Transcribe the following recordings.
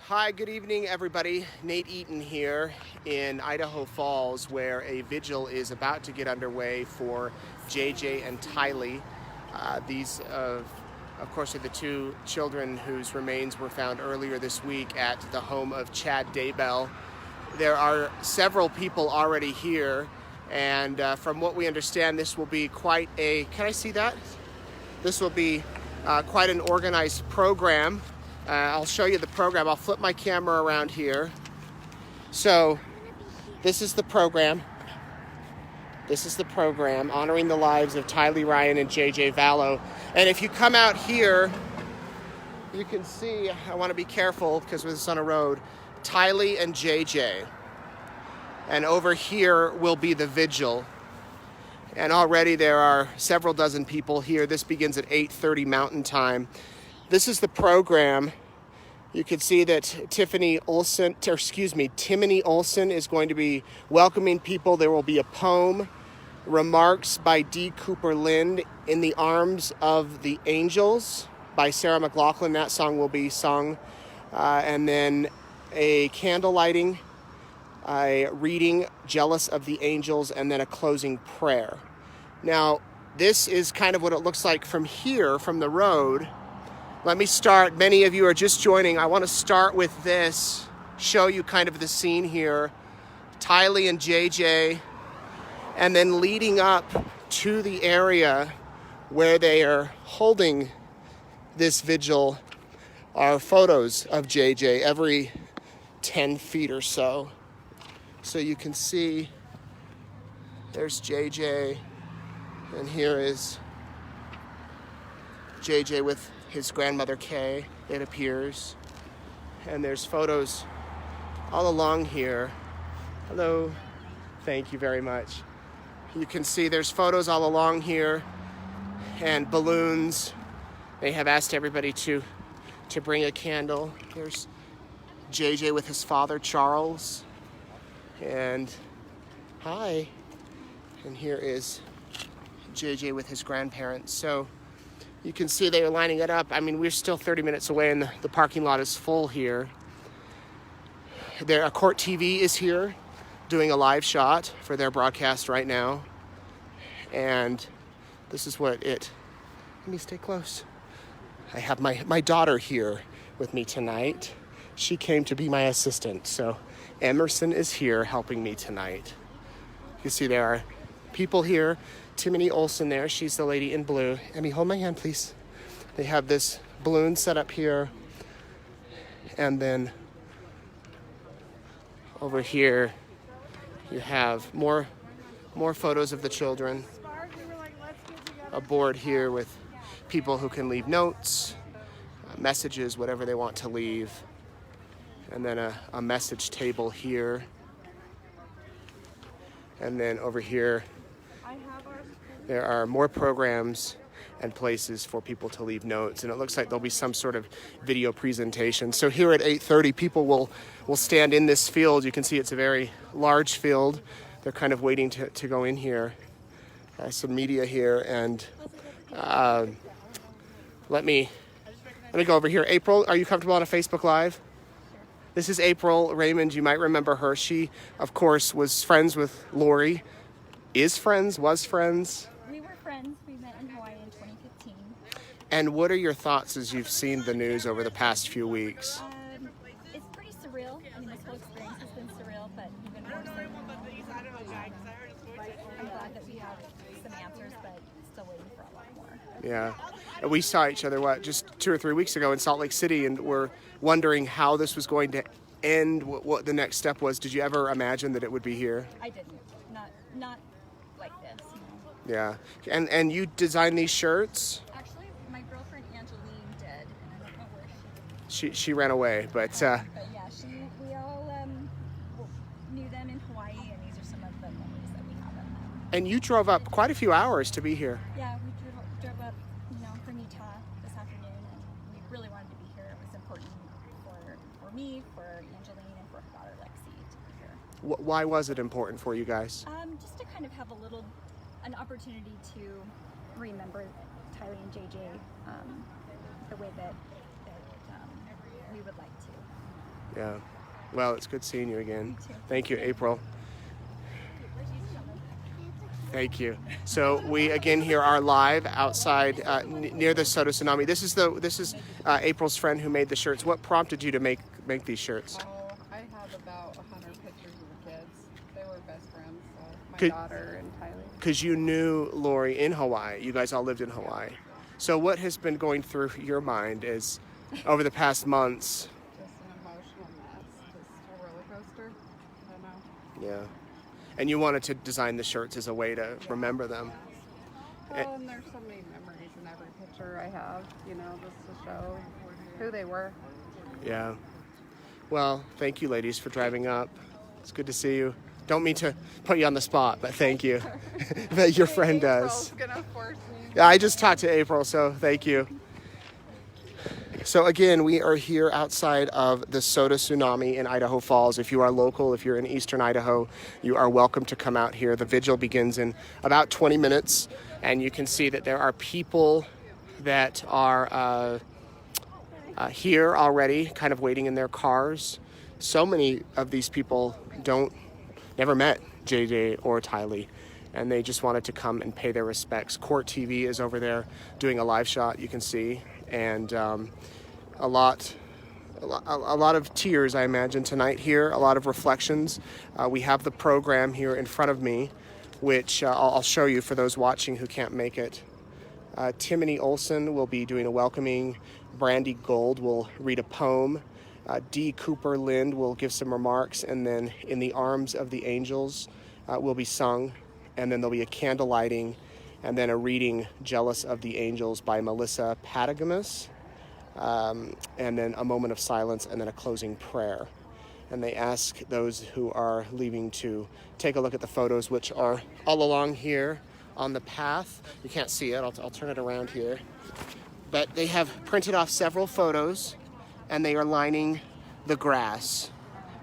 Hi, good evening, everybody. Nate Eaton here in Idaho Falls, where a vigil is about to get underway for JJ and Tylee. These, of course, are the two children whose remains were found earlier this week at the home of Chad Daybell. There are several people already here, and from what we understand, this will be quite a... Can I see that? This will be quite an organized program. I'll show you the program. I'll flip my camera around here. So this is the program. This is the program honoring the lives of Tylee Ryan and JJ Vallow. And if you come out here, you can see, I want to be careful because it's on a road, Tylee and JJ. And over here will be the vigil. And already there are several dozen people here. This begins at 8:30 Mountain Time. This is the program. You can see that Timony Olson is going to be welcoming people. There will be a poem, remarks by D. Cooper Lind, In the Arms of the Angels by Sarah McLachlan. That song will be sung. And then a candlelighting, a reading, Jealous of the Angels, and then a closing prayer. Now, this is kind of what it looks like from here, from the road. Let me start. Many of you are just joining. I want to start with this, show you kind of the scene here. Tylee and JJ, and then leading up to the area where they are holding this vigil are photos of JJ every 10 feet or so. So you can see there's JJ, and here is JJ with his grandmother Kay, it appears. And there's photos all along here. Hello, thank you very much. You can see there's photos all along here and balloons. They have asked everybody to bring a candle. There's JJ with his father, Charles. And hi. And here is JJ with his grandparents. So you can see they are lining it up. I mean, we're still 30 minutes away and the parking lot is full here. A Court TV is here doing a live shot for their broadcast right now. And this is what let me stay close. I have my daughter here with me tonight. She came to be my assistant. So Emerson is here helping me tonight. You see there are people here. Timony Olson there, she's the lady in blue. Emmy, hold my hand, please. They have this balloon set up here. And then over here, you have more photos of the children. A board here with people who can leave notes, messages, whatever they want to leave. And then a message table here. And then over here, there are more programs and places for people to leave notes, and it looks like there'll be some sort of video presentation. So here at 8:30, people will stand in this field. You can see it's a very large field. They're kind of waiting to go in here. Some media here, and let me go over here. April, are you comfortable on a Facebook Live? This is April Raymond. You might remember her. She, of course, was friends with Lori. Was friends. We were friends. We met in Hawaii in 2015. And what are your thoughts as you've seen the news over the past few weeks? It's pretty surreal. I mean, this whole experience has been surreal, but even more so. I'm glad that we have some answers, but still waiting for a lot more. Yeah. We saw each other, just 2 or 3 weeks ago in Salt Lake City, and we're wondering how this was going to end, what the next step was. Did you ever imagine that it would be here? I didn't. Not like this. No. Yeah. And you designed these shirts? Actually, my girlfriend Angeline did, and I don't know where she ran away, but yeah, we all knew them in Hawaii, and these are some of the memories that we have of them. And you drove up quite a few hours to be here. Yeah, we drove up, from Utah this afternoon, and we really wanted to be here. It was important for me, for Angeline, and for her daughter Lexi to be here. Why was it important for you guys? Just to kind of have an opportunity to remember Tylee and JJ the way that we would like to. Yeah. Well, it's good seeing you again. You too. Thank you, April. Thank you. So we again here are live outside near the Soda Tsunami. This is April's friend who made the shirts. What prompted you to make these shirts? Oh, I have about 100 pictures of the kids. They were best friends. So my Could- daughter and Tylee. Because you knew Lori in Hawaii. You guys all lived in Hawaii. So what has been going through your mind is over the past months? Just an emotional mess. Just a roller coaster. I don't know. Yeah. And you wanted to design the shirts as a way to remember them. Well, and there's so many memories in every picture I have, you know, just to show who they were. Yeah. Well, thank you, ladies, for driving up. It's good to see you. Don't mean to put you on the spot, but thank you. That your friend does. April's gonna force me. Yeah, I just talked to April, so thank you. So again, we are here outside of the Soda Tsunami in Idaho Falls. If you are local, if you're in eastern Idaho, you are welcome to come out here. The vigil begins in about 20 minutes, and you can see that there are people that are here already, kind of waiting in their cars. So many of these people never met JJ or Tylee, and they just wanted to come and pay their respects. Court TV is over there doing a live shot, you can see, and a lot of tears, I imagine, tonight here. A lot of reflections. We have the program here in front of me, which I'll show you for those watching who can't make it. Timony Olson will be doing a welcoming. Brandy Gold will read a poem. D. Cooper Lind will give some remarks, and then In the Arms of the Angels will be sung, and then there'll be a candle lighting, and then a reading, Jealous of the Angels by Melissa Patagomas, and then a moment of silence, and then a closing prayer. And they ask those who are leaving to take a look at the photos, which are all along here on the path. You can't see it, I'll turn it around here. But they have printed off several photos, and they are lining the grass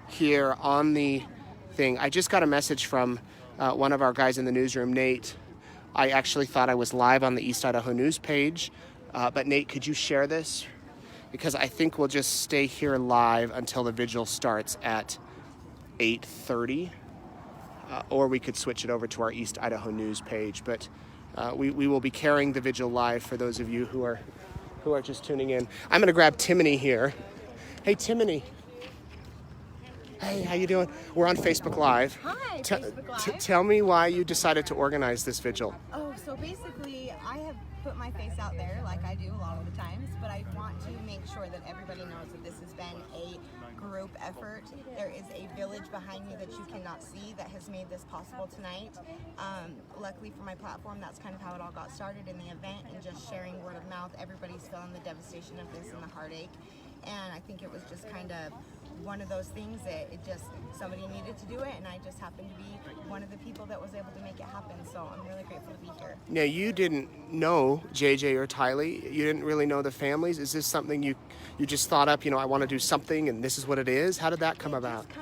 here on the thing. I just got a message from one of our guys in the newsroom, Nate. I actually thought I was live on the East Idaho News page, but Nate, could you share this? Because I think we'll just stay here live until the vigil starts at 8:30, or we could switch it over to our East Idaho News page. But we will be carrying the vigil live for those of you who are just tuning in. I'm going to grab Timony here. Hey, Timony. Hey, how you doing? We're on Facebook Live. Hi, Facebook Live. Tell me why you decided to organize this vigil. Oh, so basically, I have put my face out there like I do a lot of the times, but I want to make sure that everybody knows that this has been a group effort. There is a village behind me that you cannot see that has made this possible tonight. Luckily for my platform, that's kind of how it all got started in the event, and just sharing word of mouth. Everybody's feeling the devastation of this and the heartache. And I think it was just kind of one of those things that somebody needed to do it, and I just happened to be one of the people that was able to make it happen. So I'm really grateful to be here. Now, you didn't know JJ or Tylee. You didn't really know the families. Is this something you just thought up, I want to do something and this is what it is? How did that come about? It's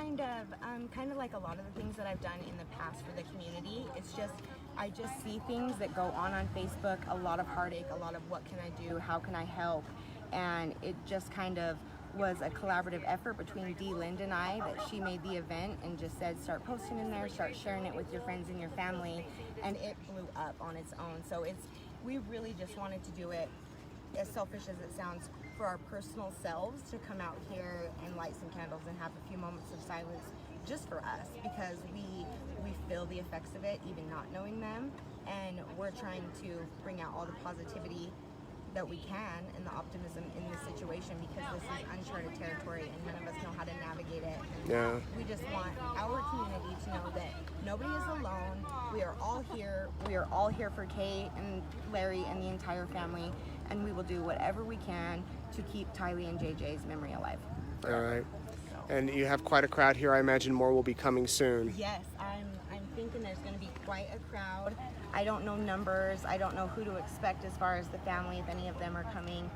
kind of like a lot of the things that I've done in the past for the community. It's just, I just see things that go on Facebook, a lot of heartache, a lot of what can I do, how can I help? And it just kind of was a collaborative effort between Dee Lind and I, that she made the event and just said, start posting in there, start sharing it with your friends and your family, and it blew up on its own. So we really just wanted to do it, as selfish as it sounds, for our personal selves, to come out here and light some candles and have a few moments of silence just for us, because we feel the effects of it, even not knowing them, and we're trying to bring out all the positivity that we can and the optimism in this situation, because this is uncharted territory and none of us know how to navigate it. Yeah. We just want our community to know that nobody is alone. We are all here. We are all here for Kate and Larry and the entire family, and we will do whatever we can to keep Tylee and JJ's memory alive. All right. And you have quite a crowd here. I imagine more will be coming soon. Yes, I'm thinking there's going to be quite a crowd. I don't know numbers. I don't know who to expect as far as the family, if any of them are coming.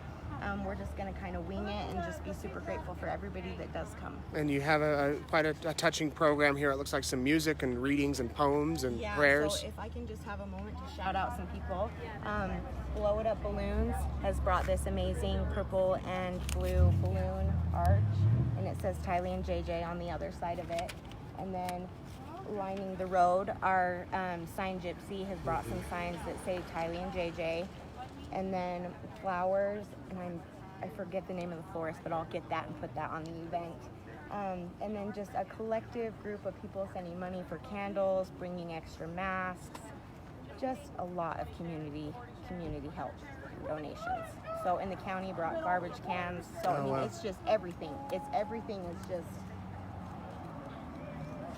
We're just going to kind of wing it and just be super grateful for everybody that does come. And you have quite a touching program here. It looks like some music and readings and poems and prayers. So if I can just have a moment to shout out some people. Blow It Up Balloons has brought this amazing purple and blue balloon arch, and and it says Tylee and JJ on the other side of it. And then lining the road, our sign gypsy has brought some signs that say Tylee and JJ. And then flowers, and I forget the name of the florist, but I'll get that and put that on the event. And then just a collective group of people sending money for candles, bringing extra masks, just a lot of community help donations. So, and the county brought garbage cans. So, I mean, it's just everything. Everything is just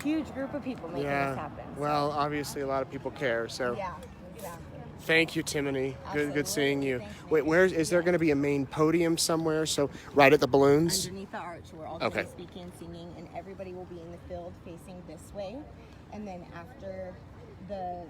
huge group of people making this happen. Well, obviously a lot of people care. So, yeah, exactly. Thank you, Timony. Good seeing you. Thanks, Wait, where is there going to be a main podium somewhere? So right at the balloons? Underneath the arch, where all going to be speaking and singing, and everybody will be in the field facing this way. And then after the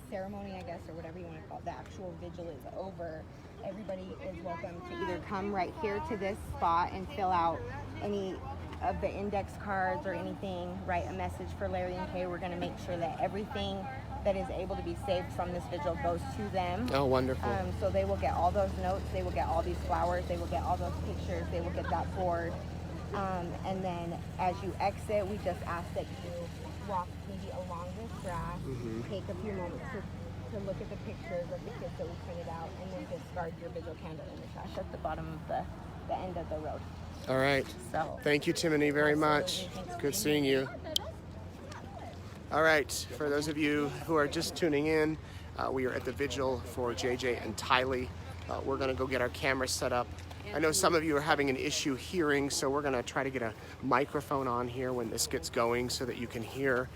ceremony, I guess, or whatever you want to call it, the actual vigil is over, everybody is welcome to either come right here to this spot and fill out any of the index cards or anything, write a message for Larry and Kay. We're going to make sure that everything that is able to be saved from this vigil goes to them. Oh, wonderful. So they will get all those notes, they will get all these flowers, they will get all those pictures, they will get that board. And then as you exit, we just ask that you walk maybe along this grass, take a few moments to look at the pictures of the kids that we printed out, and then discard your vigil candle in the trash at the bottom of the end of the road. All right. So, thank you, Timony, very much. Good seeing you. All right, for those of you who are just tuning in, we are at the vigil for JJ and Tylee. We're gonna go get our camera set up. I know some of you are having an issue hearing, so we're gonna try to get a microphone on here when this gets going so that you can hear.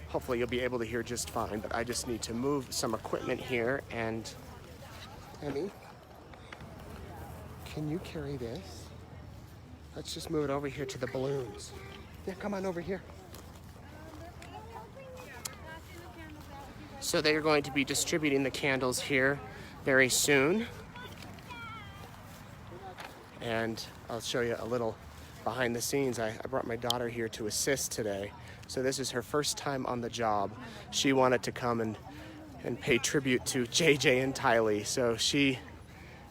Hopefully you'll be able to hear just fine, but I just need to move some equipment here. And Emmy, can you carry this? Let's just move it over here to the balloons. Yeah, come on over here. So they are going to be distributing the candles here very soon. And I'll show you a little behind the scenes. I brought my daughter here to assist today. So this is her first time on the job. She wanted to come and pay tribute to JJ and Tylee. So she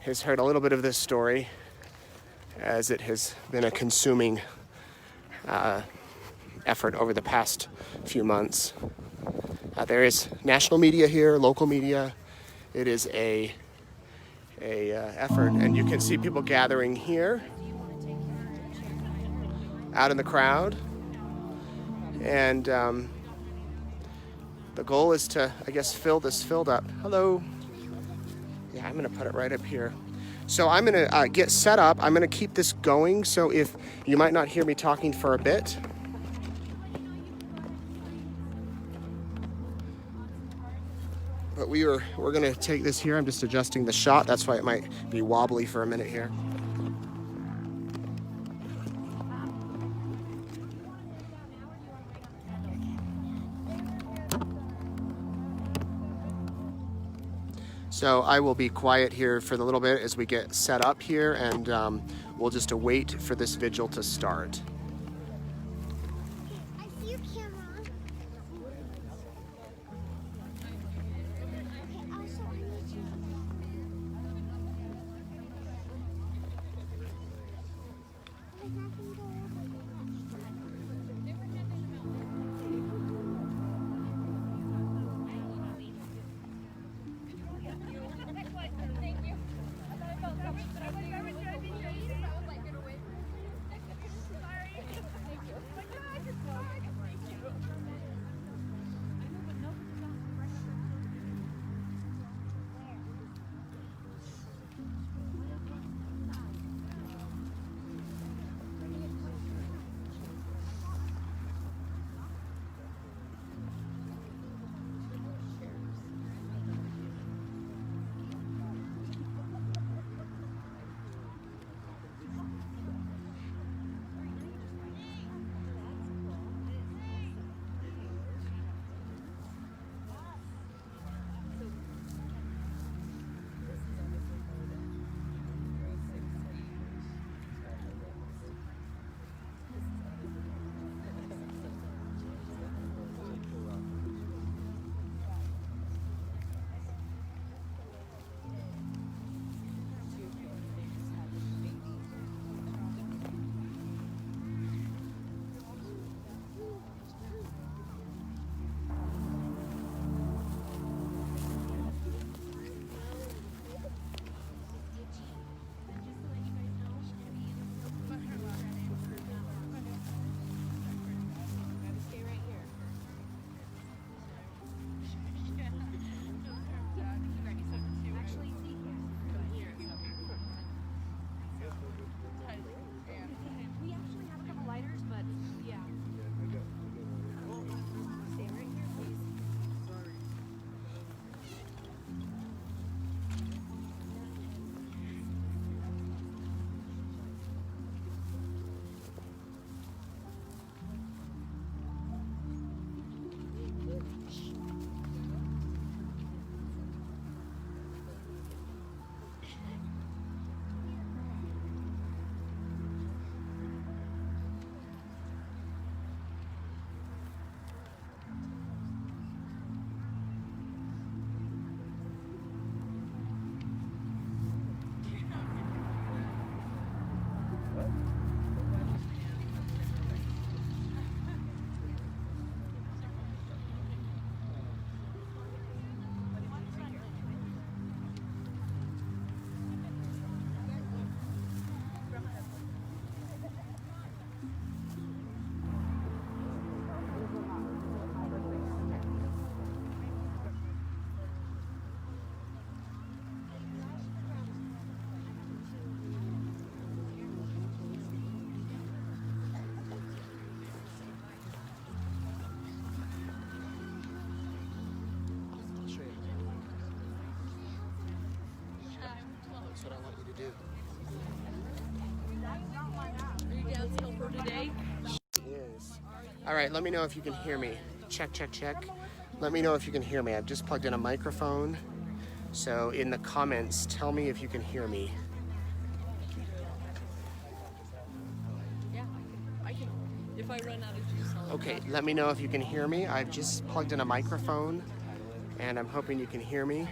has heard a little bit of this story, as it has been a consuming effort over the past few months. There is national media here, local media. It is a effort, and you can see people gathering here, out in the crowd, and the goal is to, I guess, fill this filled up. Hello. Yeah, I'm gonna put it right up here. So I'm gonna get set up. I'm gonna keep this going, so if you might not hear me talking for a bit. But we're gonna take this here. I'm just adjusting the shot. That's why it might be wobbly for a minute here. So I will be quiet here for a little bit as we get set up here, and we'll just await for this vigil to start. I see your camera. Okay, also I need you. That's what I want you to do. Are you down still for today? It is. All right, let me know if you can hear me. Check, check, check. Let me know if you can hear me. I've just plugged in a microphone. So in the comments, tell me if you can hear me. Yeah, I can. If I run out of juice, I'll... Okay, let me know if you can hear me. I've just plugged in a microphone, and I'm hoping you can hear me.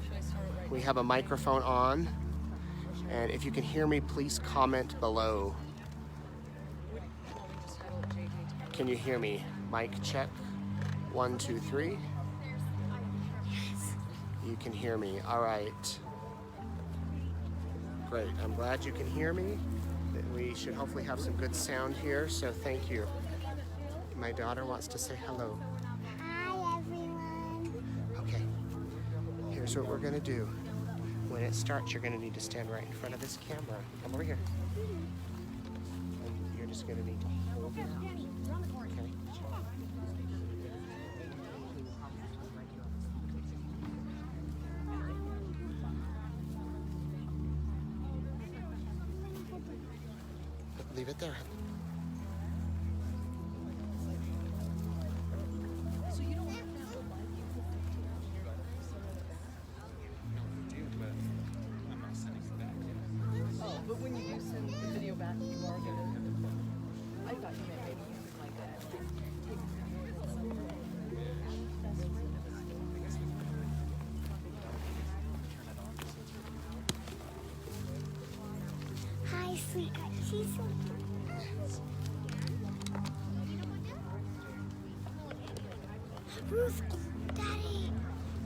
Should I start it right We have a microphone on, and if you can hear me, please comment below. now? Want me to just title it JJ? Can you hear me? Mic check. 1, 2, 3. You can hear me. All right. Great. I'm glad you can hear me. We should hopefully have some good sound here, so thank you. My daughter wants to say hello. Hi, everyone. Okay. Here's what we're going to do. When it starts, you're going to need to stand right in front of this camera. Come over here. And you're just going to need to hold it out. Okay? Leave it there. So you don't have to have a mic, you can Oh, but when you do send the video back, you are gonna... I thought you meant maybe you could like that. Hi, sweetheart. She's so Ruth, Daddy,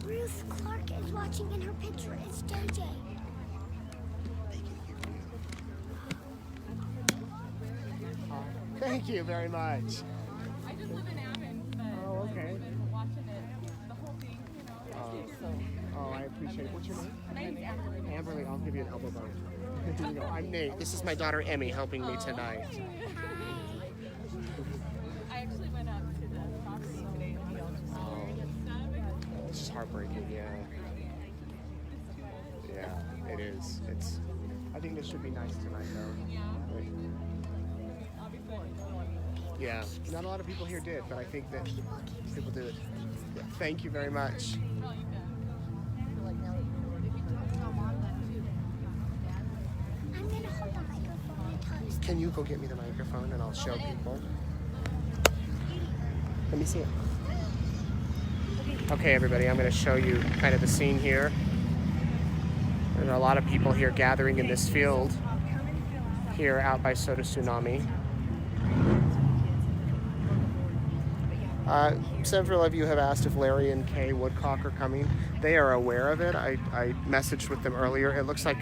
Ruth Clark is watching in her picture. It's JJ. Thank you very much. I just live in Ammon, but Oh, okay. watching it, the whole thing, you know. Oh, I appreciate it. What's your name? My name's Amber. Amberly, I'll give you an elbow bump. Here you go. I'm Nate. This is my daughter Emmy helping me tonight. I actually went up to the property today and we all just staring and stuff. It's just heartbreaking, yeah. Yeah, it is. It's. I think this should be nice tonight, though. Yeah. Right. Obviously, I didn't know. Yeah, not a lot of people here did, but I think that people do it. Yeah, thank you very much. Oh, you bet. I'm going to hold the microphone and tell you. Can you go get me the microphone and I'll show people? Let me see it. Okay, everybody, I'm going to show you kind of the scene here. There are a lot of people here gathering in this field here out by Soda Tsunami. Several of you have asked if Larry and Kay Woodcock are coming. They are aware of it. I messaged with them earlier. It looks like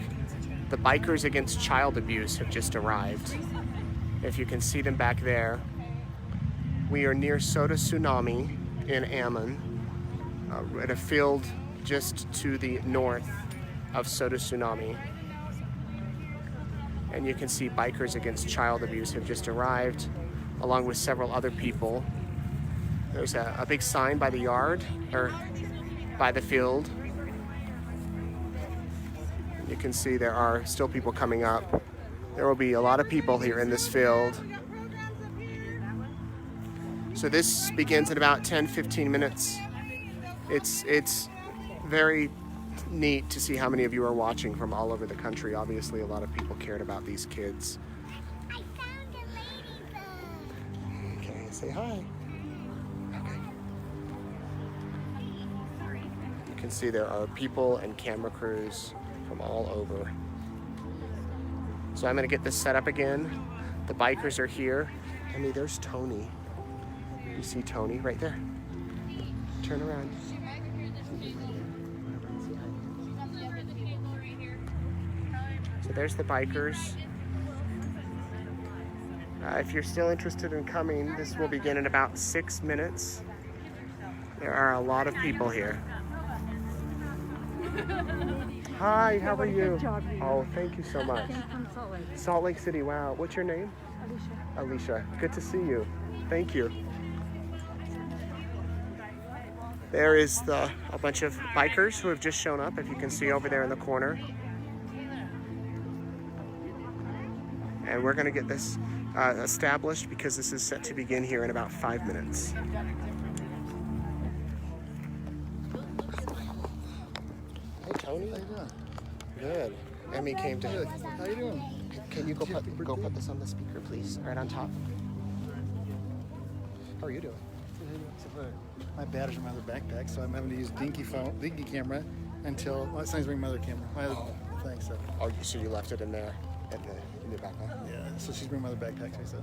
the bikers against child abuse have just arrived. If you can see them back there. We are near Soda Tsunami in Ammon, at a field just to the north of Soda Tsunami. And you can see bikers against child abuse have just arrived, along with several other people. There's a big sign by the yard, or by the field. You can see there are still people coming up. There will be a lot of people here in this field. So this begins in about 10-15 minutes. It's very neat to see how many of you are watching from all over the country. Obviously, a lot of people cared about these kids. I found a ladybug. Okay, say hi. Okay. You can see there are people and camera crews from all over. So I'm gonna get this set up again. The bikers are here. I mean, there's Tony. You see Tony right there? Turn around. So there's the bikers. If you're still interested in coming, this will begin in about 6 minutes. There are a lot of people here. Hi, how are you? Good job, you. Oh, thank you so much. From Salt Lake. Salt Lake City, wow. What's your name? Alicia. Good to see you. Thank you. There is a bunch of bikers who have just shown up, if you can see over there in the corner. And we're going to get this established because this is set to begin here in about 5 minutes. Hey, Tony. How you doing? Good. Emmy came to... How you doing? Can you go put this on the speaker, please? Right on top. How are you doing? My battery's in my other backpack, so I'm having to use dinky camera until well, it's nice to bring my other camera. My other thing, so. Oh, so you left it in there in the backpack? Yeah. So she's bringing my other backpack too. So,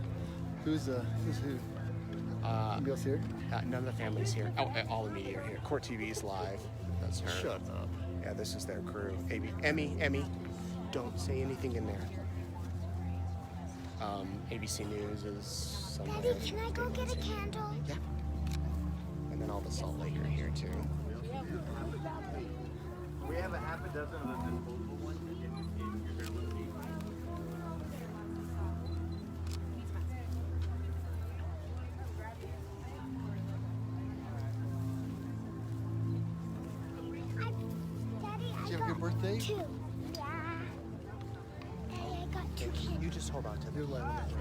who's who? Anybody else here? None of the family's here. Oh, all the media are here. Court TV's live. That's her. Shut up. Yeah, this is their crew. Emmy, don't say anything in there. ABC News is somewhere. Daddy, can I go get a candle? Yeah. And then all the Salt Lake are here too. We have a half a dozen of the disposable ones in your building. Daddy, I Did you have a got good birthday? 2. Yeah. Daddy, I got 2 candles. You just hold on to You're the live.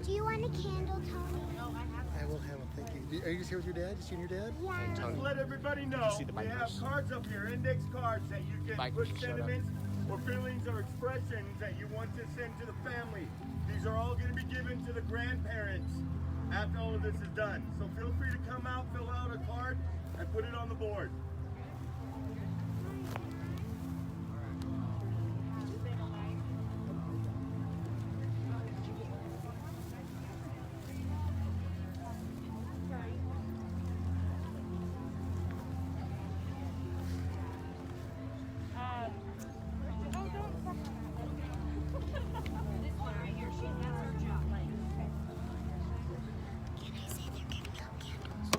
Do you want a candle, Tony? I will have one. Thank you. Are you just here with your dad? Just you and your dad? Yeah. Tony. Let everybody know see the we have bikers? cards up here, index cards that you can Bikers, put shut up. sentiments or feelings or expressions that you want to send to the family. These are all going to be given to the grandparents after all of this is done. So feel free to come out, fill out a card, and put it on the board. Can I say they're giving out candles?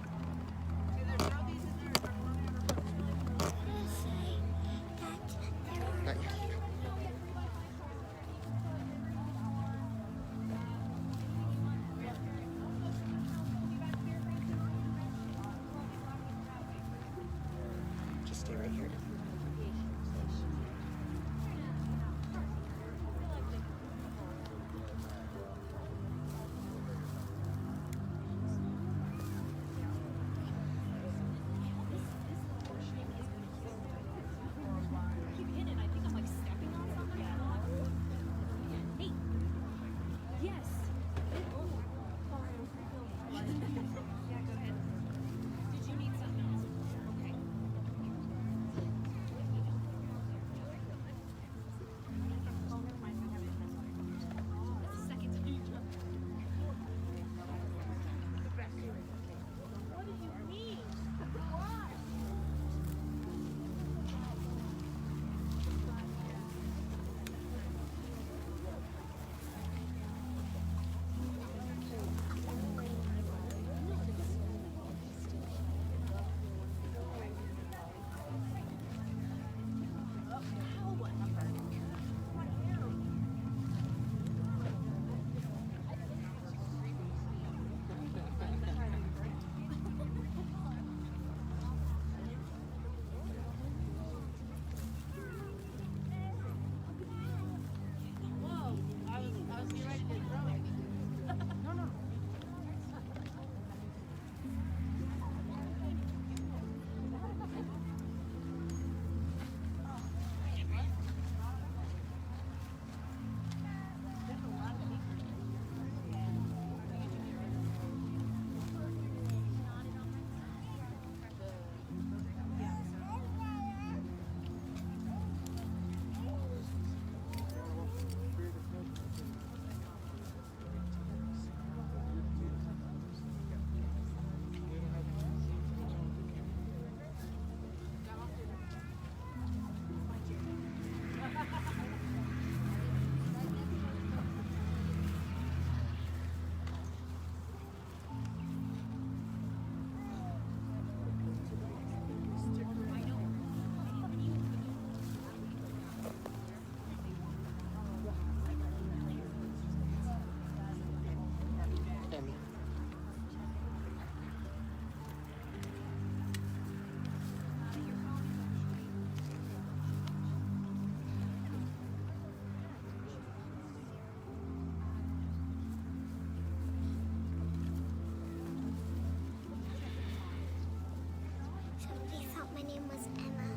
My name was Emma.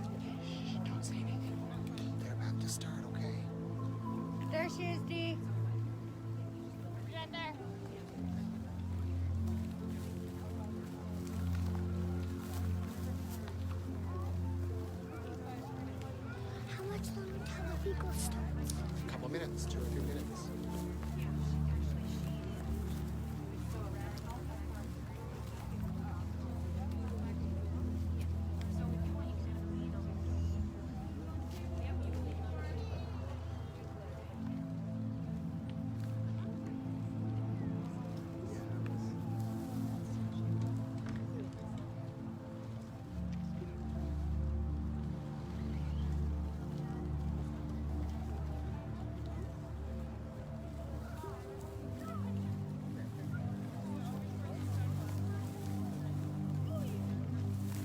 Shh, don't say anything. They're about to start, okay? There she is, Dee. Right there. How much longer till the vehicle starts? A couple minutes, 2 or 3 minutes.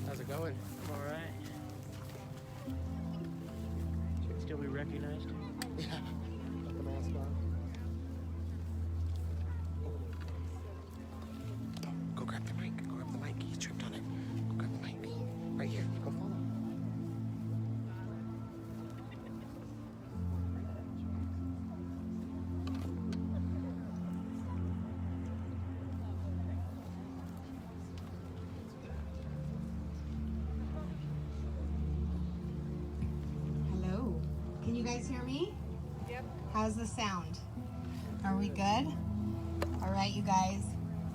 How's it going? All right. Should still be recognized. Yeah. Got the mask on. Go grab the mic. Go grab the mic. He tripped on it. Go grab the mic. Right here. Go follow. Hello. Can you guys hear me? Yep. How's the sound? Are we good? All right, you guys.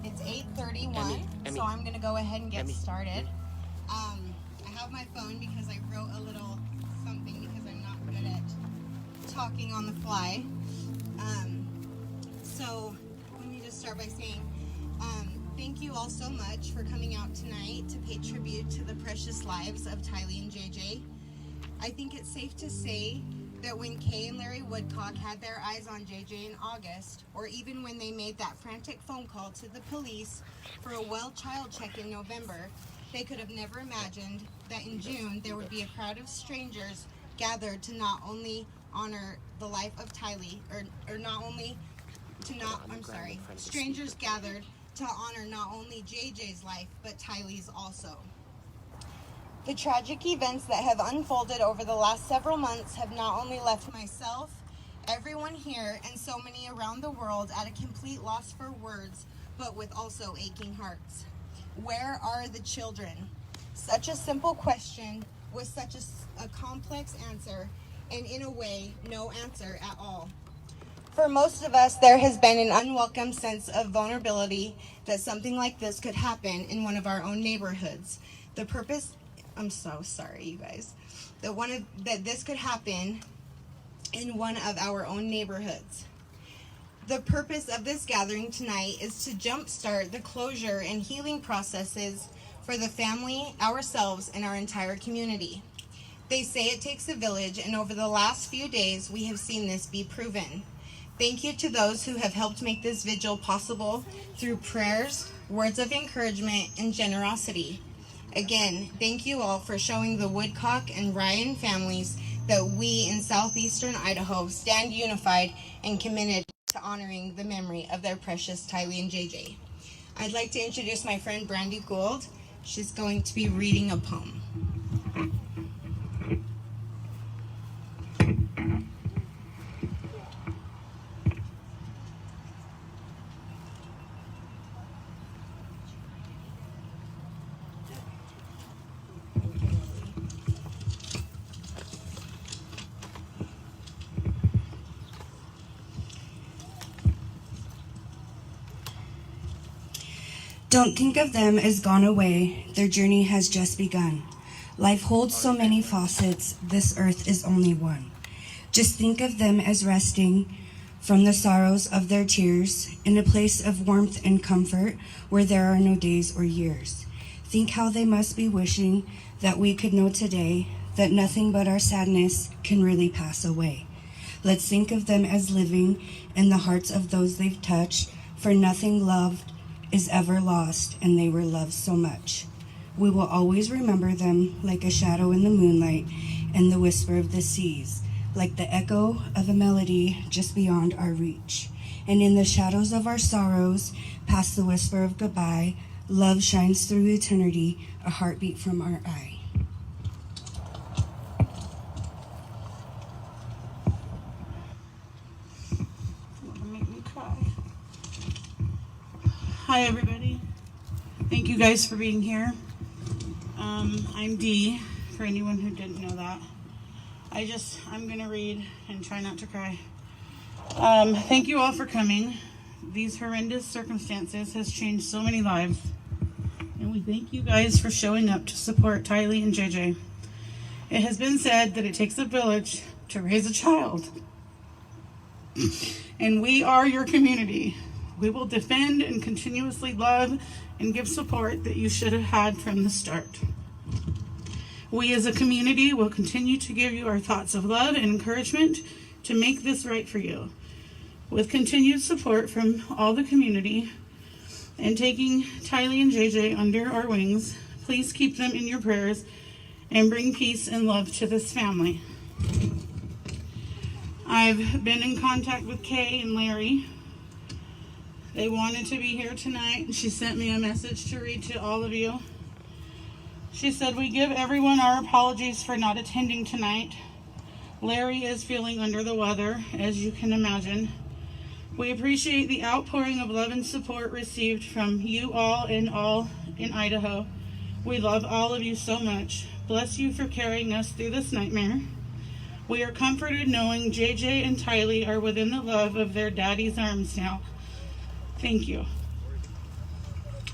It's 8:31, Emmy. so I'm going to go ahead and get Emmy. started. I have my phone because I wrote a little something because I'm not good at talking on the fly. So let me just start by saying thank you all so much for coming out tonight to pay tribute to the precious lives of Tylee and JJ. I think it's safe to say that when Kay and Larry Woodcock had their eyes on JJ in August, or even when they made that frantic phone call to the police for a well child check in November, they could have never imagined that in June there would be a crowd of strangers gathered to not only honor the life of Tylee, strangers gathered to honor not only JJ's life, but Tylee's also. The tragic events that have unfolded over the last several months have not only left myself, everyone here, and so many around the world at a complete loss for words, but with also aching hearts. Where are the children? Such a simple question with such a complex answer, and in a way, no answer at all. For most of us, there has been an unwelcome sense of vulnerability that something like this could happen in one of our own neighborhoods. I'm so sorry, you guys. That this could happen in one of our own neighborhoods. The purpose of this gathering tonight is to jumpstart the closure and healing processes for the family, ourselves, and our entire community. They say it takes a village, and over the last few days, we have seen this be proven. Thank you to those who have helped make this vigil possible through prayers, words of encouragement, and generosity. Again, thank you all for showing the Woodcock and Ryan families that we in southeastern Idaho stand unified and committed to honoring the memory of their precious Tylee and JJ. I'd like to introduce my friend Brandy Gould. She's going to be reading a poem. Don't think of them as gone away, their journey has just begun. Life holds so many facets, this earth is only one. Just think of them as resting from the sorrows of their tears in a place of warmth and comfort where there are no days or years. Think how they must be wishing that we could know today that nothing but our sadness can really pass away. Let's think of them as living in the hearts of those they've touched, for nothing loved is ever lost, and they were loved so much. We will always remember them like a shadow in the moonlight and the whisper of the seas, like the echo of a melody just beyond our reach. And in the shadows of our sorrows, past the whisper of goodbye, love shines through eternity, a heartbeat from our eye. Hi everybody. Thank you guys for being here. I'm Dee, for anyone who didn't know that. I'm gonna read and try not to cry. Thank you all for coming. These horrendous circumstances has changed so many lives. And we thank you guys for showing up to support Tylee and JJ. It has been said that it takes a village to raise a child. And we are your community. We will defend and continuously love and give support that you should have had from the start. We as a community will continue to give you our thoughts of love and encouragement to make this right for you. With continued support from all the community and taking Tylee and JJ under our wings, please keep them in your prayers and bring peace and love to this family. I've been in contact with Kay and Larry. They wanted to be here tonight, and she sent me a message to read to all of you. She said, "We give everyone our apologies for not attending tonight. Larry is feeling under the weather, as you can imagine. We appreciate the outpouring of love and support received from you all in Idaho. We love all of you so much. Bless you for carrying us through this nightmare. We are comforted knowing JJ and Tylee are within the love of their daddy's arms now. Thank you."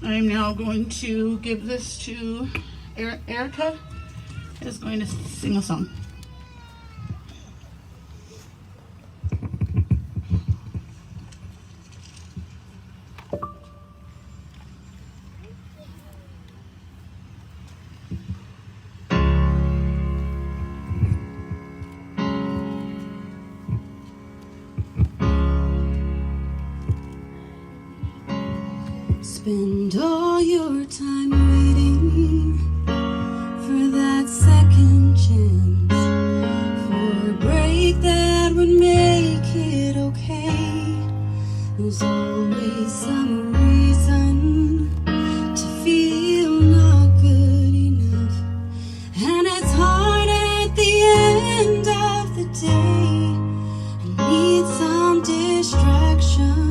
I'm now going to give this to Erica, is going to sing a song. Spend all your time waiting for that second chance, for a break that would make it okay. There's always some reason to feel not good enough, and it's hard at the end of the day. I need some distraction.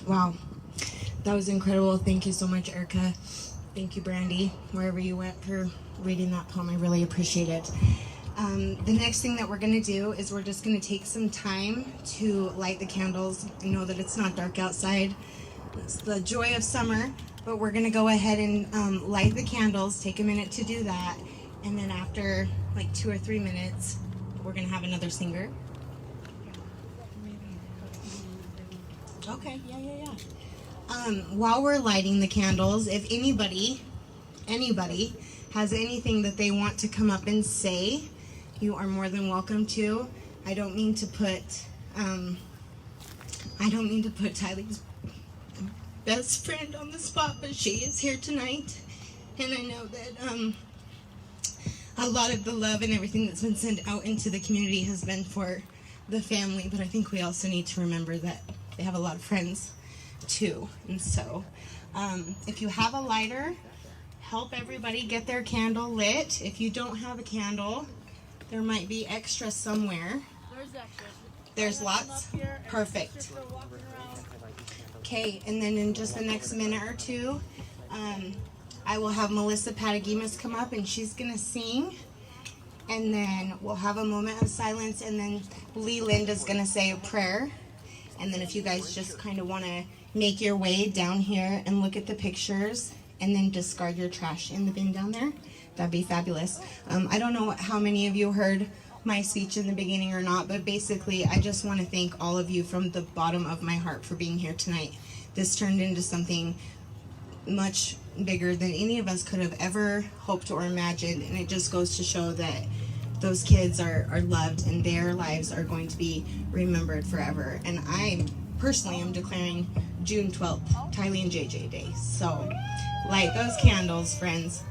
Wow, that was incredible. Thank you so much, Erica. Thank you, Brandy, wherever you went, for reading that poem. I really appreciate it. The next thing that we're going to do is we're just going to take some time to light the candles. I know that it's not dark outside. It's the joy of summer, but we're going to go ahead and light the candles, take a minute to do that, and then after like 2 or 3 minutes, we're going to have another singer. Okay, yeah. While we're lighting the candles, if anybody has anything that they want to come up and say, you are more than welcome to. I don't mean to put Tylee's best friend on the spot, but she is here tonight, and I know that a lot of the love and everything that's been sent out into the community has been for the family, but I think we also need to remember that they have a lot of friends too. And so if you have a lighter, help everybody get their candle lit. If you don't have a candle, there might be extra somewhere. There's lots. Perfect. Okay, and then in just the next minute or two, I will have Melissa Patagimas come up and she's gonna sing, and then we'll have a moment of silence, and then Lee Linda's gonna say a prayer. And then if you guys just kind of want to make your way down here and look at the pictures and then discard your trash in the bin down there, that'd be fabulous. I don't know how many of you heard my speech in the beginning or not, but basically I just want to thank all of you from the bottom of my heart for being here tonight. This turned into something much bigger than any of us could have ever hoped or imagined, and it just goes to show that those kids are loved and their lives are going to be remembered forever. And I personally am declaring June 12th Tylee and JJ Day. So light those candles, friends.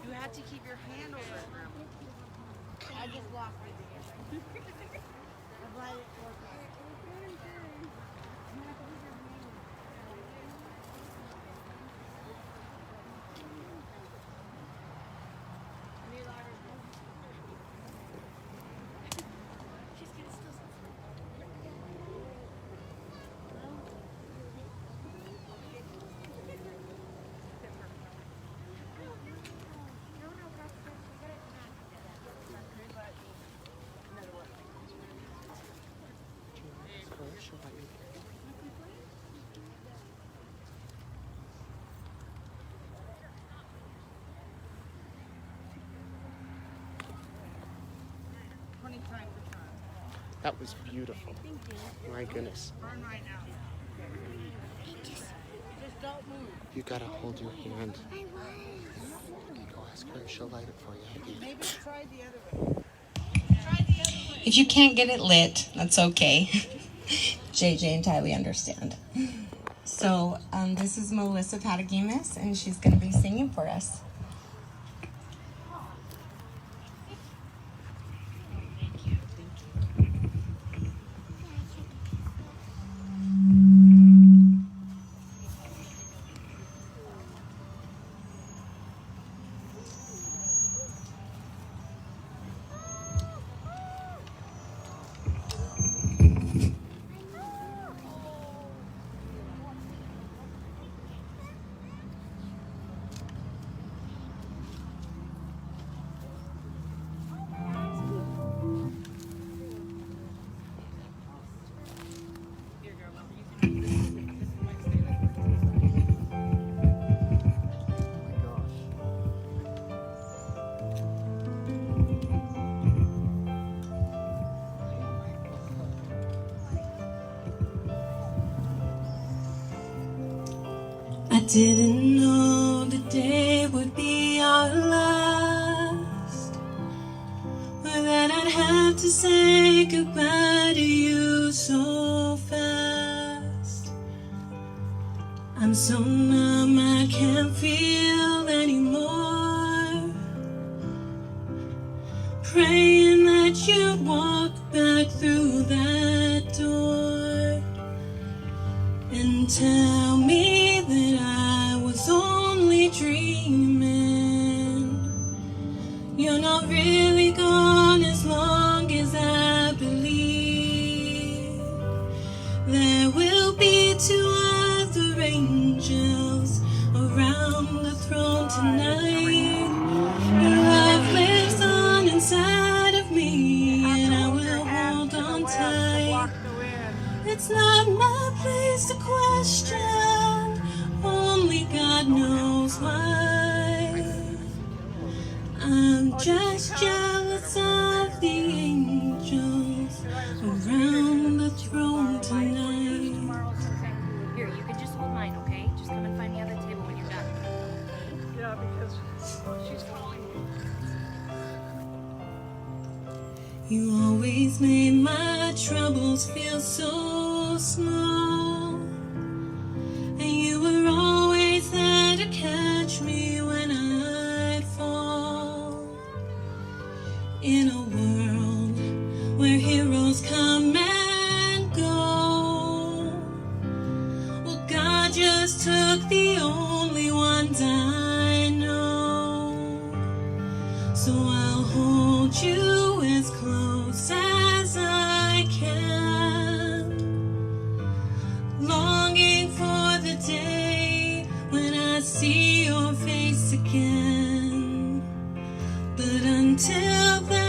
You had to keep your hand over it, Grandma. I just lost it. That was beautiful. My goodness. Burn right now. Just don't move. You gotta hold your hand. I was. Go ask her. She'll light it for you. Maybe try the other way. If you can't get it lit, that's okay. JJ and Tylee understand. So this is Melissa Patagimas, and she's going to be singing for us. didn't know the day would be our last, or that I'd have to say goodbye to you so fast. I'm so numb I can't feel anymore, praying that you'd walk back through that door and tell me that I was only dreaming. You're not really gone as long as I believe. There will be 2 other angels around the throne tonight. Your love lives on inside of me, and I will hold on tight. It's not my place to question, only God knows why. I'm just jealous of the angels around the throne tonight. Here, you can just hold mine, okay? Just come and find me at the table when you're done. Yeah, because she's calling me. You always made my troubles feel so small, and you were always there to catch me when I'd fall. In a world where heroes come and go, well, God just took the only ones I know. So I'll hold you as close as I can, longing for the day when I see your face again. But until then,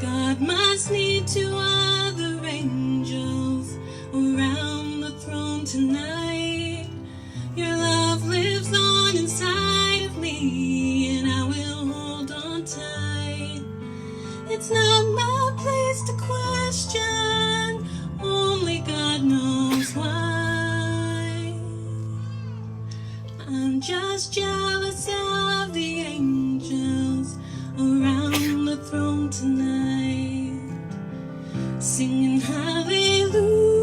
God must need 2 other angels around the throne tonight. Your love lives on inside of me, and I will hold on tight. It's not my place to question, only God knows why. I'm just jealous of the angels around the throne tonight, singing hallelujah.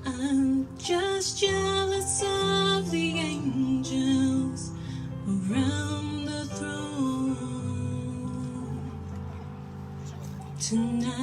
I'm just jealous of the angels around the throne tonight.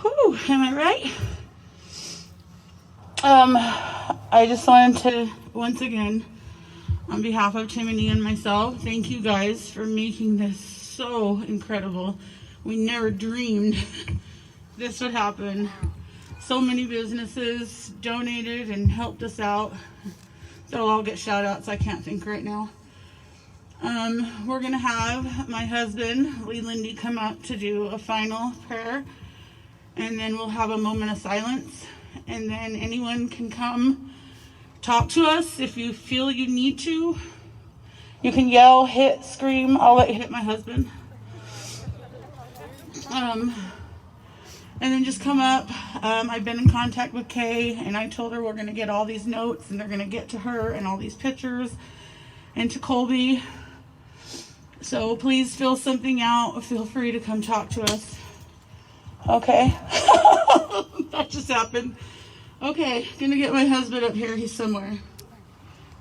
Whew, am I right? I just wanted to, once again, on behalf of Timothy and myself, thank you guys for making this so incredible. We never dreamed this would happen. So many businesses donated and helped us out. They'll all get shout outs. I can't think right now. We're going to have my husband, Lee Lindy, come up to do a final prayer. And then we'll have a moment of silence. And then anyone can come talk to us if you feel you need to. You can yell, hit, scream. I'll let you hit my husband. And then just come up. I've been in contact with Kay, and I told her we're going to get all these notes, and they're going to get to her and all these pictures and to Colby. So please fill something out. Feel free to come talk to us. Okay. That just happened. Okay, gonna get my husband up here. He's somewhere.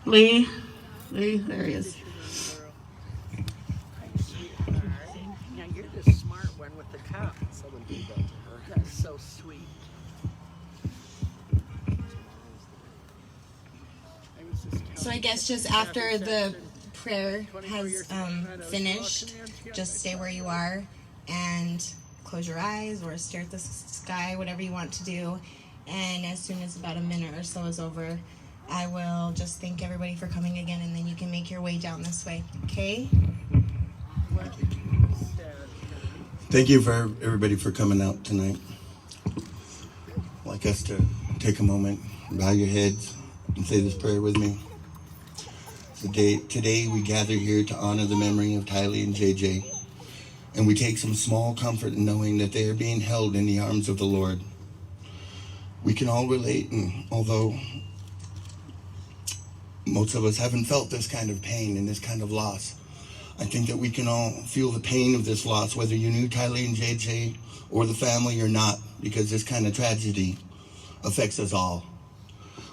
Lee, there he is. Now you're the smart one with the cup. Someone did that to her. That's so sweet. So I guess just after the prayer has finished, just stay where you are and close your eyes or stare at the sky, whatever you want to do. And as soon as about a minute or so is over, I will just thank everybody for coming again, and then you can make your way down this way, okay? Thank you for everybody for coming out tonight. I'd like us to take a moment, bow your heads, and say this prayer with me. Today we gather here to honor the memory of Tylee and JJ, and we take some small comfort in knowing that they are being held in the arms of the Lord. We can all relate, and although most of us haven't felt this kind of pain and this kind of loss, I think that we can all feel the pain of this loss, whether you knew Tylee and JJ or the family or not, because this kind of tragedy affects us all.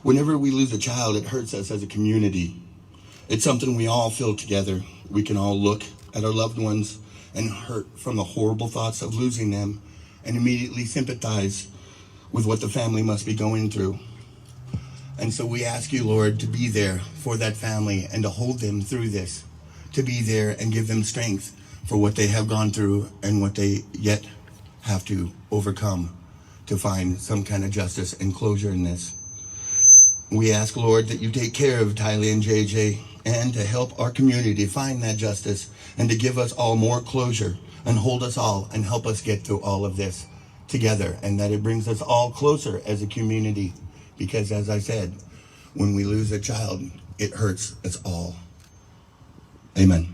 Whenever we lose a child, it hurts us as a community. It's something we all feel together. We can all look at our loved ones and hurt from the horrible thoughts of losing them and immediately sympathize with what the family must be going through. And so we ask you, Lord, to be there for that family and to hold them through this, to be there and give them strength for what they have gone through and what they yet have to overcome to find some kind of justice and closure in this. We ask, Lord, that you take care of Tylee and JJ and to help our community find that justice and to give us all more closure and hold us all and help us get through all of this together, and that it brings us all closer as a community. Because as I said, when we lose a child, it hurts us all. Amen.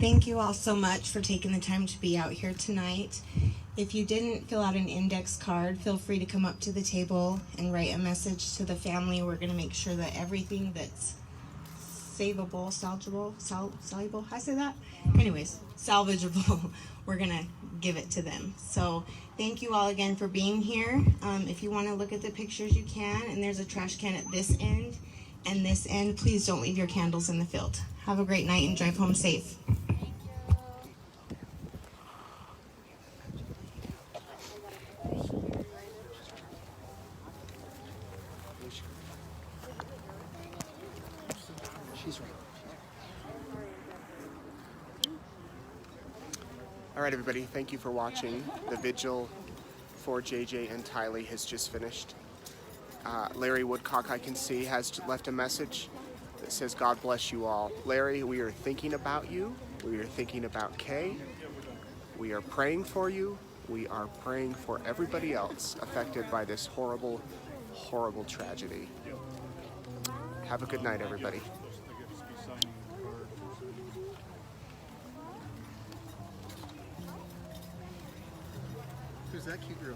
Thank you all so much for taking the time to be out here tonight. If you didn't fill out an index card, feel free to come up to the table and write a message to the family. We're going to make sure that everything that's savable, soluble, I say that? Anyways, salvageable, we're going to give it to them. So thank you all again for being here. If you want to look at the pictures, you can, and there's a trash can at this end and this end. Please don't leave your candles in the field. Have a great night and drive home safe. All right, everybody, thank you for watching. The vigil for JJ and Tylee has just finished. Larry Woodcock, I can see, has left a message that says, God bless you all. Larry, we are thinking about you. We are thinking about Kay. We are praying for you. We are praying for everybody else affected by this horrible, horrible tragedy. Have a good night, everybody. Who's that cute girl?